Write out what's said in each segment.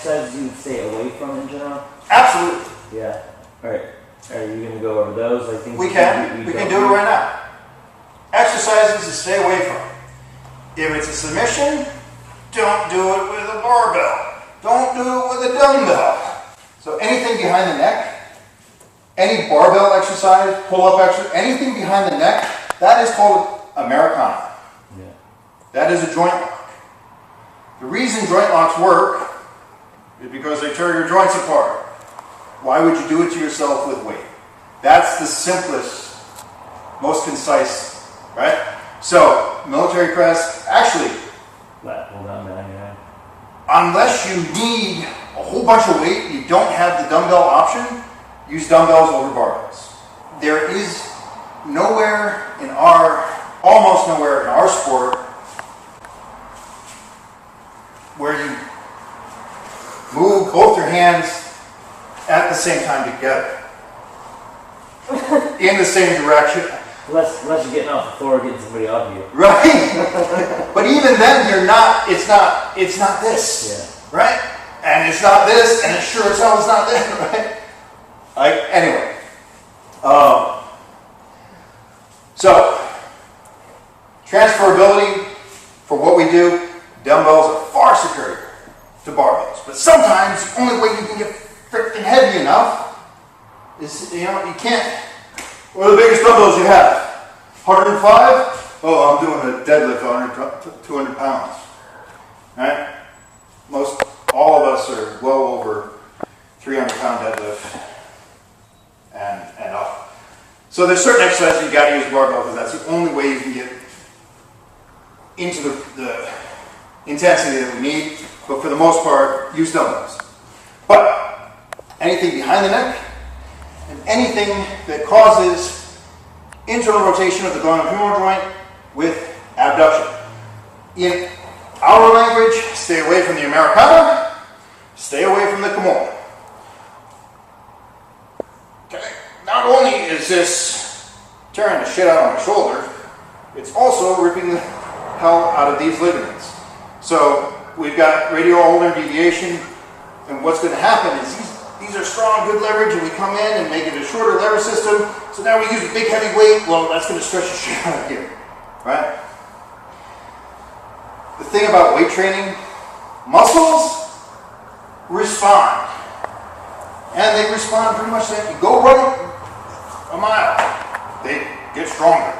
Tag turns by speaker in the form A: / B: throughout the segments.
A: exercises you would stay away from in general?
B: Absolutely.
A: Yeah. All right. Are you going to go over those? I think
B: We can do it right now. Exercises to stay away from. If it's a submission, don't do it with a barbell. Don't do it with a dumbbell. So anything behind the neck, any barbell exercise, pull-up exercise, anything behind the neck, that is called Americana.
A: Yeah.
B: That is a joint lock. The reason joint locks work is because they tear your joints apart. Why would you do it to yourself with weight? That's the simplest, most concise, right? So, military press, actually,
A: Hold on, man. Yeah.
B: unless you need a whole bunch of weight, you don't have the dumbbell option, use dumbbells over barbells. There is nowhere in almost nowhere in our sport where you move both your hands at the same time together in the same direction.
A: Unless you're getting off the floor, getting somebody off you.
B: Right? But even then, it's not this,
A: Yeah.
B: right? And it's not this, and it's not that, right? Anyway. So, transferability for what we do, dumbbells are far superior to barbells. But sometimes the only way you can get freaking heavy enough is, you can't. What are the biggest dumbbells you have? 105? Oh, I'm doing a deadlift on 200 pounds. Right? All of us are well over 300-pound deadlift and up. So there's certain exercises you got to use a barbell because that's the only way you can get into the intensity that we need. But for the most part, use dumbbells. But anything behind the neck and anything that causes internal rotation of the glenohumeral joint with abduction. In our language, stay away from the Americana, stay away from the Kimura. Okay. Not only is this tearing the shit out of my shoulder, it's also ripping the hell out of these ligaments. So we've got radial ulnar deviation, and what's going to happen is these are strong, good leverage, and we come in and make it a shorter lever system. So now we use a big heavy weight. Well, that's going to stretch the shit out of here, right? The thing about weight training, muscles respond. And they respond pretty much like you go run a mile, they get stronger.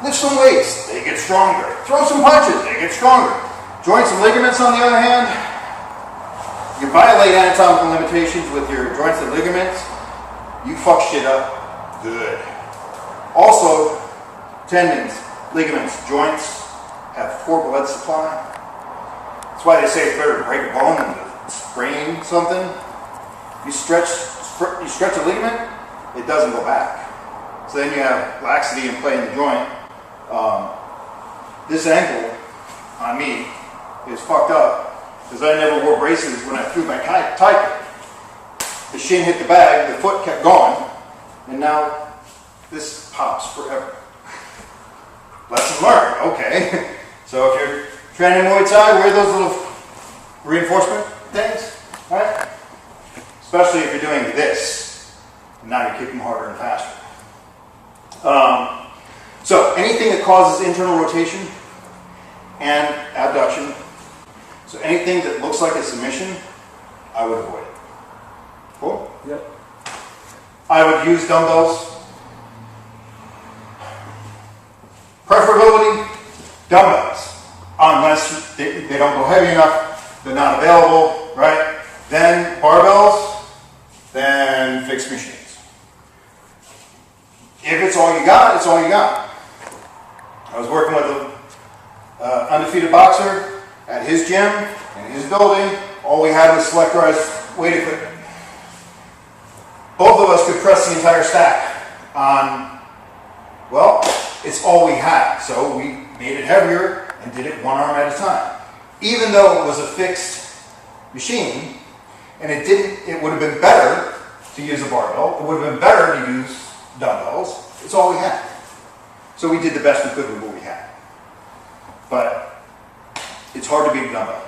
B: Lift some weights, they get stronger. Throw some punches, they get stronger. Joints and ligaments, on the other hand, you violate anatomical limitations with your joints and ligaments, you fuck shit up good. Also, tendons, ligaments, joints have poor blood supply. That's why they say it's better to break a bone than to sprain something. You stretch a ligament, it doesn't go back. So then you have laxity and play in the joint. This ankle on me is fucked up because I never wore braces when I threw my tiger. The shin hit the bag, the foot kept going, and now this pops forever. Lesson learned, okay. So if you're training Muay Thai, wear those little reinforcement things, right? Especially if you're doing this. Now you're kicking harder and faster. So anything that causes internal rotation and abduction, so anything that looks like a submission, I would avoid it. Cool?
A: Yep.
B: I would use dumbbells. Preferability, dumbbells. Unless they don't go heavy enough, they're not available, right? Then barbells, then fixed machines. If it's all you got, it's all you got. I was working with an undefeated boxer at his gym, in his building. All we had was selectorized weight equipment. Both of us could press the entire stack on, well, it's all we had. So we made it heavier and did it one arm at a time. Even though it was a fixed machine, and it would have been better to use a barbell, it would have been better to use dumbbells. It's all we had. So we did the best we could with what we had. But it's hard to beat a dumbbell.